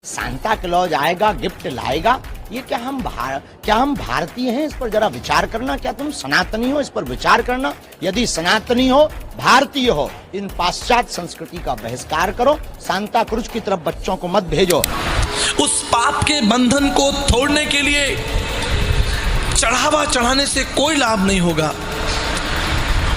Santa Claus आएगा gift लाएगा, ये क्या हम भारतीय हैं? इस पर जरा विचार करना। क्या तुम सनातनी हो? इस पर विचार करना। यदि सनातनी हो, भारतीय हो, इन पाश्चात्य संस्कृति का बहिष्कार करो। सांता क्रूज की तरफ बच्चों को मत भेजो। उस पाप के बंधन को तोड़ने के लिए चढ़ावा चढ़ाने से कोई लाभ नहीं होगा।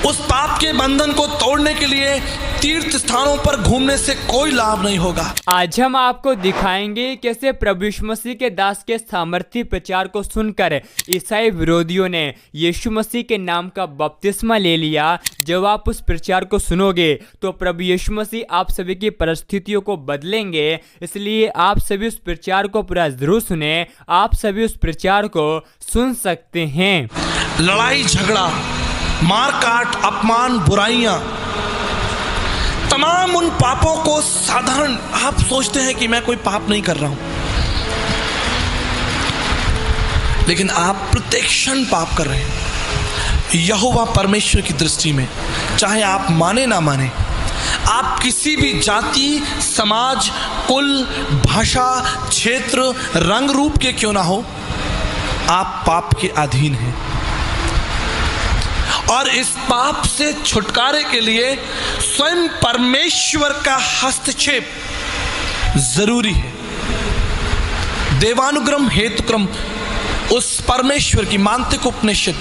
उस पाप के बंधन को तोड़ने के लिए तीर्थ स्थानों पर घूमने से कोई लाभ नहीं होगा। आज हम आपको दिखाएंगे कैसे प्रभु यीशु मसीह के दास के सामर्थ्य प्रचार को सुनकर ईसाई विरोधियों ने यीशु मसीह के नाम का बपतिस्मा ले लिया। जब आप उस प्रचार को सुनोगे तो प्रभु यीशु मसीह आप सभी की परिस्थितियों को बदलेंगे। इसलिए आप सभी उस प्रचार को पूरा जरूर सुने। आप सभी उस प्रचार को सुन सकते हैं। लड़ाई झगड़ा, मार काट, अपमान, बुराइयां, तमाम उन पापों को साधारण आप सोचते हैं कि मैं कोई पाप नहीं कर रहा हूं, लेकिन आप प्रत्येक क्षण पाप कर रहे हैं। यहोवा परमेश्वर की दृष्टि में, चाहे आप माने ना माने, आप किसी भी जाति, समाज, कुल, भाषा, क्षेत्र, रंग रूप के क्यों ना हो, आप पाप के अधीन हैं। और इस पाप से छुटकारे के लिए स्वयं परमेश्वर का हस्तक्षेप जरूरी है। देवानुग्रह हेतुक्रम उस परमेश्वर की मांत्रिक उपनिषद,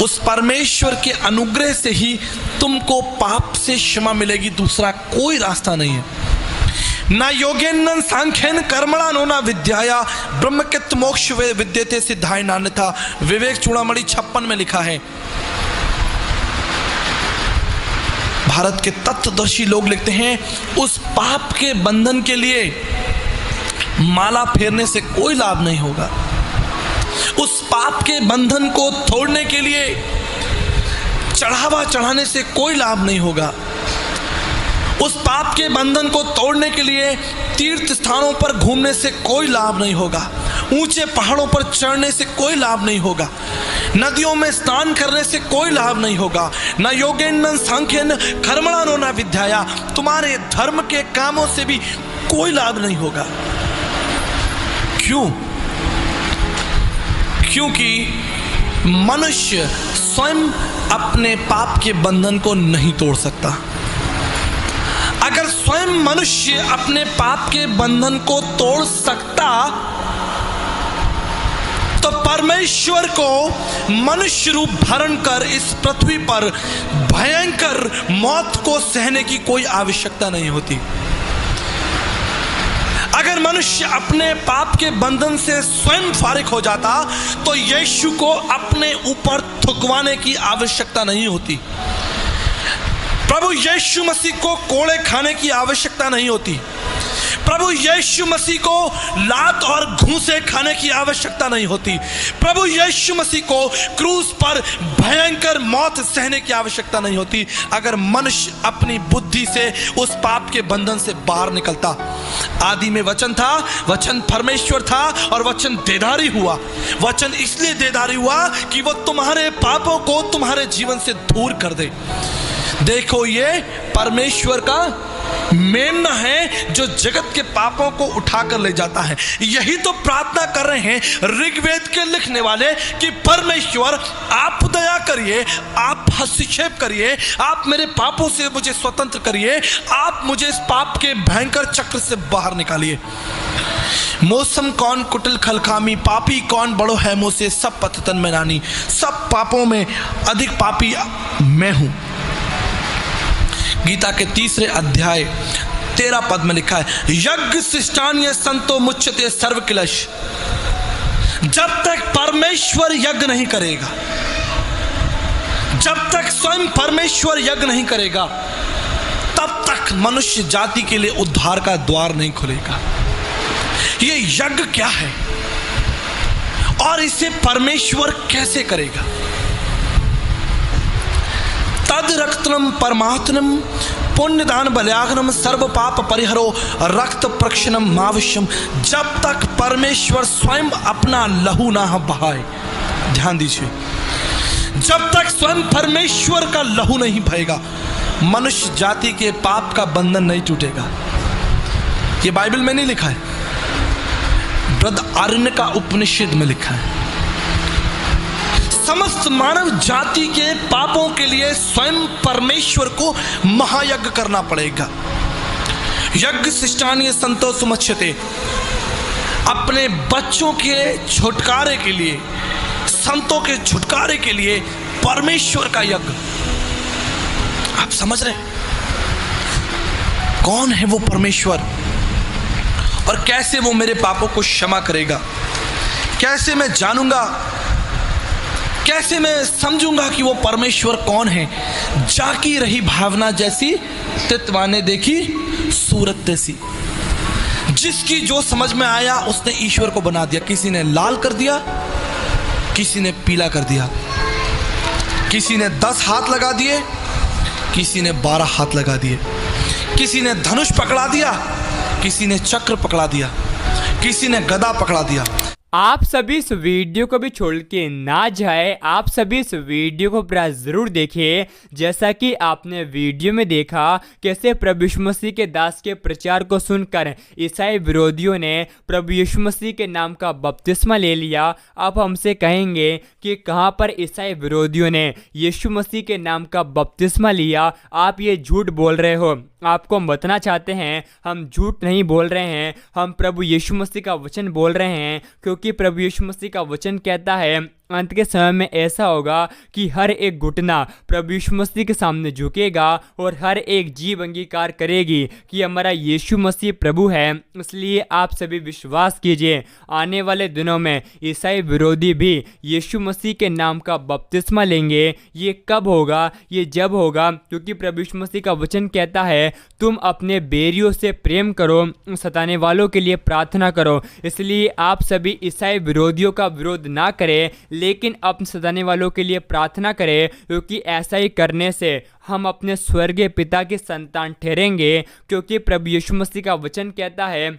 उस परमेश्वर के अनुग्रह से ही तुमको पाप से क्षमा मिलेगी। दूसरा कोई रास्ता नहीं है। ना योगेन सांख्यन कर्मणा नो ना विद्याया ब्रह्मकित मोक्ष विद्यते सिद्धाय नान्यथा। विवेक चूड़ामणि 56 में लिखा है। भारत के तत्वदर्शी लोग लिखते हैं, उस पाप के बंधन के लिए माला फेरने से कोई लाभ नहीं होगा। उस पाप के बंधन को तोड़ने के लिए चढ़ावा चढ़ाने से कोई लाभ नहीं होगा। उस पाप के बंधन को तोड़ने के लिए तीर्थ स्थानों पर घूमने से कोई लाभ नहीं होगा। ऊंचे पहाड़ों पर चढ़ने से कोई लाभ नहीं होगा। नदियों में स्नान करने से कोई लाभ नहीं होगा। न योगेन न सांख्यन कर्मणा नो न विद्याया, तुम्हारे धर्म के कामों से भी कोई लाभ नहीं होगा। क्यों? क्योंकि मनुष्य स्वयं अपने पाप के बंधन को नहीं तोड़ सकता। अगर स्वयं मनुष्य अपने पाप के बंधन को तोड़ सकता तो परमेश्वर को मनुष्य रूप धारण कर इस पृथ्वी पर भयंकर मौत को सहने की कोई आवश्यकता नहीं होती। अगर मनुष्य अपने पाप के बंधन से स्वयं फारिग हो जाता तो यीशु को अपने ऊपर थुकवाने की आवश्यकता नहीं होती। प्रभु यीशु मसीह को कोड़े खाने की आवश्यकता नहीं होती। प्रभु यीशु मसीह को लात और घूंसे खाने की आवश्यकता नहीं होती। प्रभु यीशु मसीह को क्रूस पर भयंकर मौत सहने की आवश्यकता नहीं होती। अगर मनुष्य अपनी बुद्धि से उस पाप के बंधन से बाहर निकलता। आदि में वचन था, वचन परमेश्वर था और वचन देधारी हुआ। वचन इसलिए देधारी हुआ कि वो तुम्हारे पापों को तुम्हारे जीवन से दूर कर दे। देखो, ये परमेश्वर का मेमना है जो जगत के पापों को उठाकर ले जाता है। यही तो प्रार्थना कर रहे हैं ऋग्वेद के लिखने वाले कि परमेश्वर आप दया करिए, आप हस्तक्षेप करिए, आप मेरे पापों से मुझे स्वतंत्र करिए, आप मुझे इस पाप के भयंकर चक्र से बाहर निकालिए। मौसम कौन कुटिल खलखामी, पापी कौन बड़ो है मुझसे, सब पततन में नानी, सब पापों में अधिक पापी मैं हूं। गीता के 3 अध्याय 13 पद में लिखा है, यज्ञ शिष्टान्य संतो मुच्यते सर्व किलश। जब तक परमेश्वर यज्ञ नहीं करेगा, जब तक स्वयं परमेश्वर यज्ञ नहीं करेगा, तब तक मनुष्य जाति के लिए उद्धार का द्वार नहीं खुलेगा। ये यज्ञ क्या है और इसे परमेश्वर कैसे करेगा? तद रक्तनम परमात्मनम पुण्यदान बल्याग्नम सर्व पाप परिहरो रक्त प्रक्षणम मावश्यम। जब तक परमेश्वर स्वयं अपना लहू ना बहाए, ध्यान दीजिए, जब तक स्वयं परमेश्वर का लहू नहीं बहेगा, मनुष्य जाति के पाप का बंधन नहीं टूटेगा। ये बाइबल में नहीं लिखा है, बृहदारण्यक उपनिषद में लिखा है, समस्त मानव जाति के पापों के लिए स्वयं परमेश्वर को महायज्ञ करना पड़ेगा। यज्ञ शिष्टानीय संतो सुमच्छते, अपने बच्चों के छुटकारे के लिए, संतों के छुटकारे के लिए परमेश्वर का यज्ञ। आप समझ रहे हैं कौन है वो परमेश्वर और कैसे वो मेरे पापों को क्षमा करेगा? कैसे मैं जानूंगा, कैसे मैं समझूंगा कि वो परमेश्वर कौन है? जाकी रही भावना जैसी, तितवाने देखी सूरत जैसी। जिसकी जो समझ में आया उसने ईश्वर को बना दिया। किसी ने लाल कर दिया, किसी ने पीला कर दिया, किसी ने 10 हाथ लगा दिए, किसी ने 12 हाथ लगा दिए, किसी ने धनुष पकड़ा दिया, किसी ने चक्र पकड़ा दिया, किसी ने गदा पकड़ा दिया। आप सभी इस वीडियो को भी छोड़ के ना जाए, आप सभी इस वीडियो को पूरा ज़रूर देखिए। जैसा कि आपने वीडियो में देखा कैसे प्रभु यीशु मसीह के दास के प्रचार को सुनकर ईसाई विरोधियों ने प्रभु यीशु मसीह के नाम का बपतिस्मा ले लिया। आप हमसे कहेंगे कि कहाँ पर ईसाई विरोधियों ने यीशु मसीह के नाम का बपतिस्मा लिया? आप ये झूठ बोल रहे हो। आपको हम बताना चाहते हैं हम झूठ नहीं बोल रहे हैं, हम प्रभु यीशु मसीह का वचन बोल रहे हैं, क्योंकि प्रभु यीशु मसीह का वचन कहता है अंत के समय में ऐसा होगा कि हर एक घुटना प्रभु यीशु मसीह के सामने झुकेगा और हर एक जीभ अंगीकार करेगी कि हमारा यीशु मसीह प्रभु है। इसलिए आप सभी विश्वास कीजिए, आने वाले दिनों में ईसाई विरोधी भी यीशु मसीह के नाम का बपतिस्मा लेंगे। ये कब होगा? ये जब होगा क्योंकि प्रभु यीशु मसीह का वचन कहता है तुम अपने बैरियों से प्रेम करो, सताने वालों के लिए प्रार्थना करो। इसलिए आप सभी ईसाई विरोधियों का विरोध ना करें, लेकिन अपने सताने वालों के लिए प्रार्थना करें, क्योंकि ऐसा ही करने से हम अपने स्वर्गीय पिता की संतान ठहरेंगे। क्योंकि प्रभु यीशु मसीह का वचन कहता है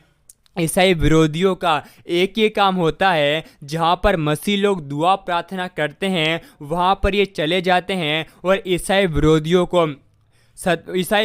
ईसाई विरोधियों का एक ही काम होता है, जहाँ पर मसीह लोग दुआ प्रार्थना करते हैं वहाँ पर ये चले जाते हैं और ईसाई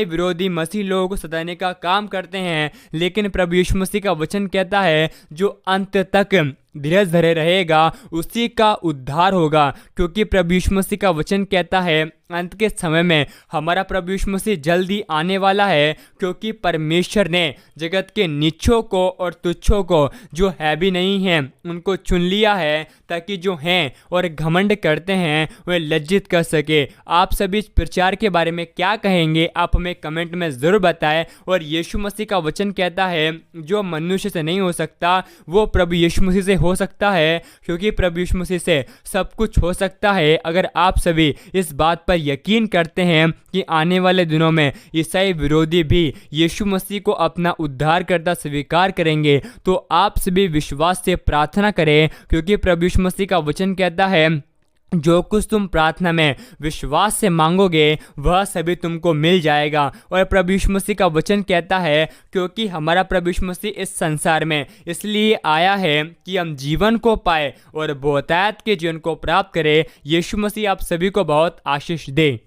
विरोधी मसीह लोगों को सताने का काम करते हैं। लेकिन प्रभु यीशु मसीह का वचन कहता है जो अंत तक धीरज धरे रहेगा उसी का उद्धार होगा। क्योंकि प्रभु यीशु मसीह का वचन कहता है अंत के समय में हमारा प्रभु यीशु मसीह जल्दी आने वाला है, क्योंकि परमेश्वर ने जगत के नीचों को और तुच्छों को जो है भी नहीं हैं उनको चुन लिया है, ताकि जो हैं और घमंड करते हैं वे लज्जित कर सके। आप सभी इस प्रचार के बारे में क्या कहेंगे? आप हमें कमेंट में ज़रूर बताएं। और यीशु मसीह का वचन कहता है जो मनुष्य से नहीं हो सकता वो प्रभु यीशु मसीह से हो सकता है, क्योंकि प्रभु यीशु मसीह से सब कुछ हो सकता है। अगर आप सभी इस बात पर यकीन करते हैं कि आने वाले दिनों में ईसाई विरोधी भी यीशु मसीह को अपना उद्धारकर्ता स्वीकार करेंगे, तो आप सभी विश्वास से प्रार्थना करें, क्योंकि प्रभु यीशु मसीह का वचन कहता है जो कुछ तुम प्रार्थना में विश्वास से मांगोगे वह सभी तुमको मिल जाएगा। और प्रभु यीशु मसीह का वचन कहता है क्योंकि हमारा प्रभु यीशु मसीह इस संसार में इसलिए आया है कि हम जीवन को पाए और बहुतायत के जीवन को प्राप्त करें। यीशु मसीह आप सभी को बहुत आशीष दे।